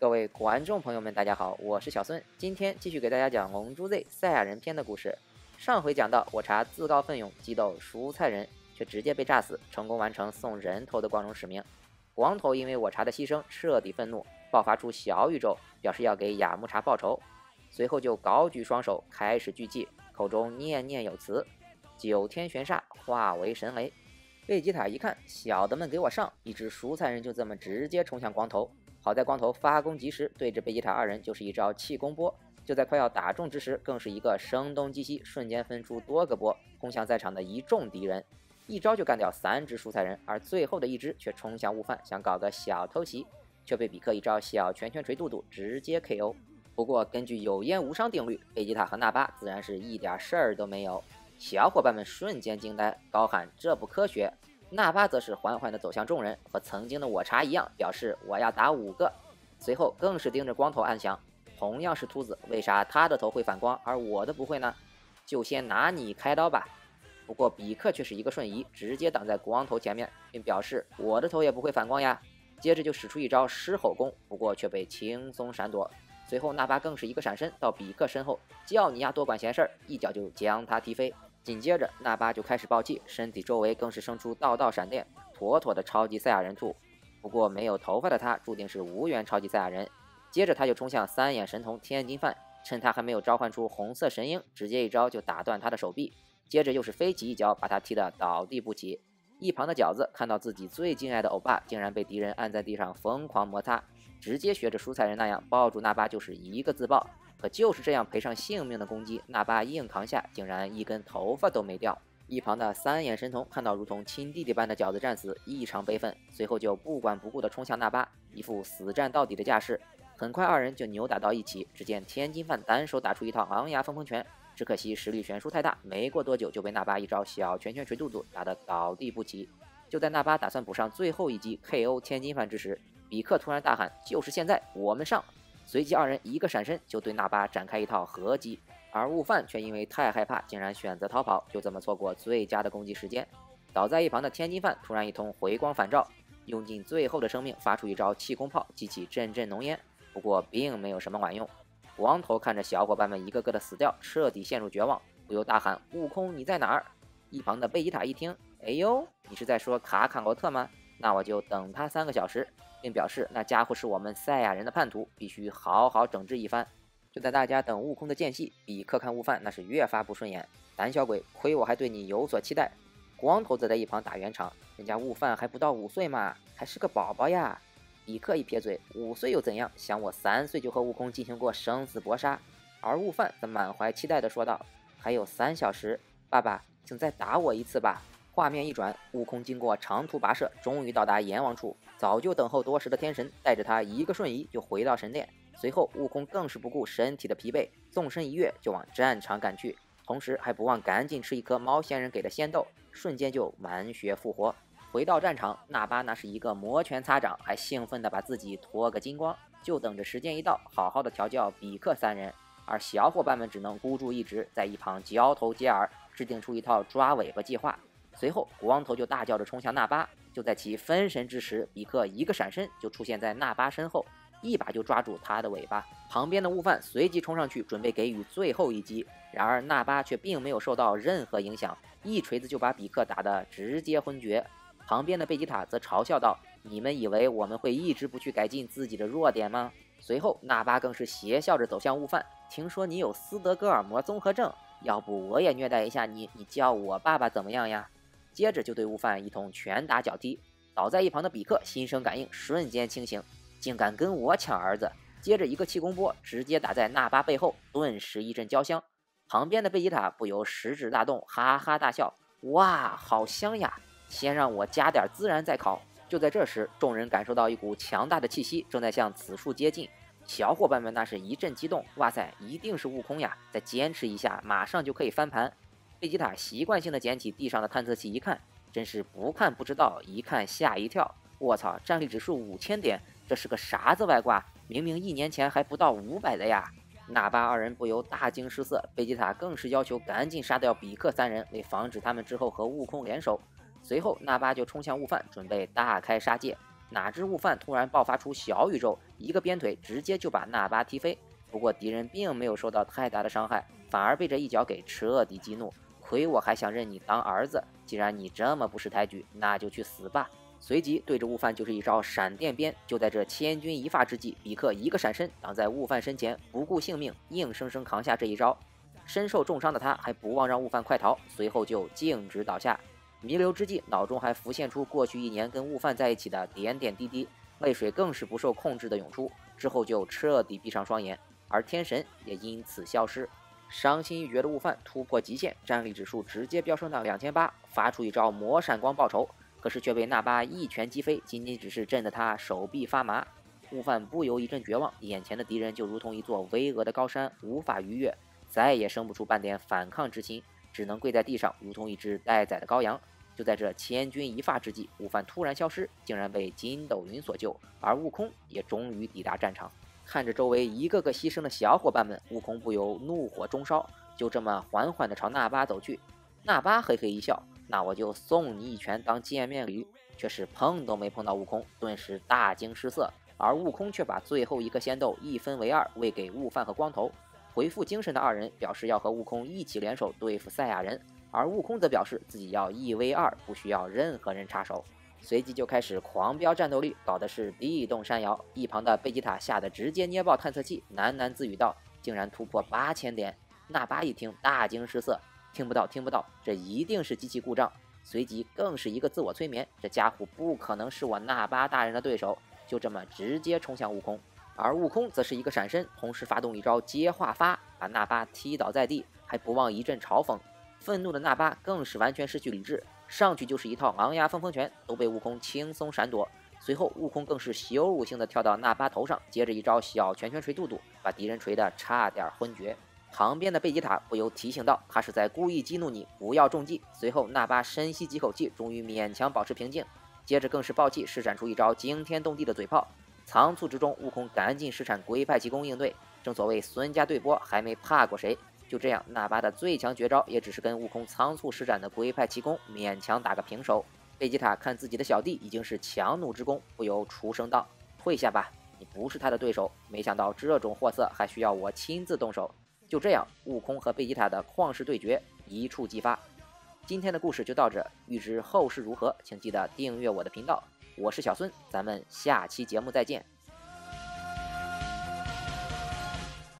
各位观众朋友们，大家好，我是小孙，今天继续给大家讲《龙珠 Z 赛亚人篇》的故事。上回讲到，我茶自告奋勇击斗蔬菜人，却直接被炸死，成功完成送人头的光荣使命。光头因为我茶的牺牲彻底愤怒，爆发出小宇宙，表示要给雅木茶报仇。随后就高举双手开始聚气，口中念念有词：9天玄煞化为神雷。贝吉塔一看，小的们给我上！一只蔬菜人就这么直接冲向光头。好在光头发功及时，对着贝吉塔二人就是一招气功波。就在快要打中之时，更是一个声东击西，瞬间分出多个波，轰向在场的一众敌人，一招就干掉3只蔬菜人，而最后的一只却冲向悟饭，想搞个小偷袭，却被比克一招小拳拳捶肚肚直接 KO。不过根据有烟无伤定律，贝吉塔和纳巴自然是一点事儿都没有。小伙伴们瞬间惊呆，高喊这不科学。纳巴则是缓缓地走向众人，和曾经的我茶一样，表示我要打5个。随后更是盯着光头暗想，同样是秃子，为啥他的头会反光，而我的不会呢？就先拿你开刀吧。不过比克却是一个瞬移，直接挡在光头前面，并表示我的头也不会反光呀。接着就使出一招狮吼功，不过却被轻松闪躲。随后纳巴更是一个闪身到比克身后，叫你呀多管闲事儿，一脚就将他踢飞。紧接着纳巴就开始爆气，身体周围更是生出道道闪电，妥妥的超级赛亚人兔。不过没有头发的他注定是无缘超级赛亚人。接着他就冲向3眼神童天津饭，趁他还没有召唤出红色神鹰，直接一招就打断他的手臂。接着又是飞起一脚把他踢得倒地不起。一旁的饺子看到自己最敬爱的欧巴竟然被敌人按在地上疯狂摩擦，直接学着蔬菜人那样抱住纳巴就是一个自爆。可就是这样赔上性命的攻击，纳巴硬扛下，竟然一根头发都没掉。一旁的3眼神童看到如同亲弟弟般的饺子战死，异常悲愤，随后就不管不顾地冲向纳巴，一副死战到底的架势。很快二人就扭打到一起，只见天津饭单手打出一套昂牙风风拳，只可惜实力悬殊太大，没过多久就被纳巴一招小拳拳捶肚肚打得倒地不起。就在纳巴打算补上最后一击 KO 天津饭之时，比克突然大喊：就是现在，我们上！随即二人一个闪身就对纳巴展开一套合击，而悟饭却因为太害怕，竟然选择逃跑，就这么错过最佳的攻击时间。倒在一旁的天津饭突然一通回光返照，用尽最后的生命发出一招气功炮，激起阵阵浓烟，不过并没有什么管用。光头看着小伙伴们一个个的死掉，彻底陷入绝望，不由大喊：悟空你在哪儿？一旁的贝吉塔一听，哎呦，你是在说卡卡罗特吗？那我就等他3个小时，并表示那家伙是我们赛亚人的叛徒，必须好好整治一番。就在大家等悟空的间隙，比克看悟饭那是越发不顺眼，胆小鬼，亏我还对你有所期待。光头则在一旁打圆场，人家悟饭还不到5岁嘛，还是个宝宝呀。比克一撇嘴，5岁又怎样？想我3岁就和悟空进行过生死搏杀。而悟饭则满怀期待地说道：还有3小时，爸爸，请再打我一次吧。画面一转，悟空经过长途跋涉，终于到达阎王处。早就等候多时的天神带着他一个瞬移就回到神殿。随后悟空更是不顾身体的疲惫，纵身一跃就往战场赶去，同时还不忘赶紧吃一颗猫仙人给的仙豆，瞬间就满血复活。回到战场，纳巴那是一个摩拳擦掌，还兴奋地把自己脱个精光，就等着时间一到，好好的调教比克3人。而小伙伴们只能孤注一掷，在一旁交头接耳，制定出一套抓尾巴计划。随后光头就大叫着冲向纳巴，就在其分神之时，比克一个闪身就出现在纳巴身后，一把就抓住他的尾巴。旁边的悟饭随即冲上去准备给予最后一击，然而纳巴却并没有受到任何影响，一锤子就把比克打得直接昏厥。旁边的贝吉塔则嘲笑道：你们以为我们会一直不去改进自己的弱点吗？随后纳巴更是邪笑着走向悟饭，听说你有斯德哥尔摩综合症，要不我也虐待一下你，你叫我爸爸怎么样呀？接着就对悟饭一通拳打脚踢，倒在一旁的比克心生感应，瞬间清醒，竟敢跟我抢儿子！接着一个气功波直接打在纳巴背后，顿时一阵焦香。旁边的贝吉塔不由食指大动，哈哈大笑：哇，好香呀！先让我加点孜然再烤。就在这时，众人感受到一股强大的气息正在向此处接近，小伙伴们那是一阵激动，哇塞，一定是悟空呀！再坚持一下，马上就可以翻盘。贝吉塔习惯性的捡起地上的探测器一看，真是不看不知道，一看吓一跳。卧槽，战力指数5000点，这是个啥子外挂？明明1年前还不到500的呀！纳巴二人不由大惊失色，贝吉塔更是要求赶紧杀掉比克3人，为防止他们之后和悟空联手。随后纳巴就冲向悟饭，准备大开杀戒。哪知悟饭突然爆发出小宇宙，一个鞭腿直接就把那巴踢飞。不过敌人并没有受到太大的伤害，反而被这一脚给彻底激怒。亏我还想认你当儿子，既然你这么不识抬举，那就去死吧！随即对着悟饭就是一招闪电鞭。就在这千钧一发之际，比克一个闪身挡在悟饭身前，不顾性命，硬生生扛下这一招。身受重伤的他还不忘让悟饭快逃，随后就径直倒下。弥留之际，脑中还浮现出过去1年跟悟饭在一起的点点滴滴，泪水更是不受控制的涌出，之后就彻底闭上双眼，而天神也因此消失。伤心欲绝的悟饭突破极限，战力指数直接飙升到2800，发出一招魔闪光报仇，可是却被那巴一拳击飞，仅仅只是震得他手臂发麻。悟饭不由一阵绝望，眼前的敌人就如同一座巍峨的高山，无法逾越，再也生不出半点反抗之心，只能跪在地上，如同一只待宰的羔羊。就在这千钧一发之际，悟饭突然消失，竟然被筋斗云所救，而悟空也终于抵达战场。看着周围一个个牺牲的小伙伴们，悟空不由怒火中烧，就这么缓缓地朝那巴走去。那巴嘿嘿一笑，那我就送你一拳当见面礼，却是碰都没碰到悟空，顿时大惊失色。而悟空却把最后一个仙豆一分为2，喂给悟饭和光头。恢复精神的2人表示要和悟空一起联手对付赛亚人，而悟空则表示自己要1v2，不需要任何人插手。随即就开始狂飙战斗力，搞的是地动山摇。一旁的贝吉塔吓得直接捏爆探测器，喃喃自语道：“竟然突破8000点！”那巴一听大惊失色，听不到，这一定是机器故障。随即更是一个自我催眠，这家伙不可能是我那巴大人的对手，就这么直接冲向悟空。而悟空则是一个闪身，同时发动一招接化发，把那巴踢倒在地，还不忘一阵嘲讽。愤怒的那巴更是完全失去理智，上去就是一套昂牙风风拳，都被悟空轻松闪躲。随后悟空更是羞辱性的跳到那巴头上，接着一招小拳拳捶肚肚，把敌人捶得差点昏厥。旁边的贝吉塔不由提醒道，他是在故意激怒你，不要中计。随后那巴深吸几口气，终于勉强保持平静，接着更是暴气施展出一招惊天动地的嘴炮。仓促之中，悟空赶紧施展龟派气功应对，正所谓孙家对波还没怕过谁。就这样，那巴的最强绝招也只是跟悟空仓促施展的龟派气功勉强打个平手。贝吉塔看自己的小弟已经是强弩之功，不由出声道：“退下吧，你不是他的对手。”没想到这种货色还需要我亲自动手。就这样，悟空和贝吉塔的旷世对决一触即发。今天的故事就到这，欲知后事如何，请记得订阅我的频道。我是小孙，咱们下期节目再见。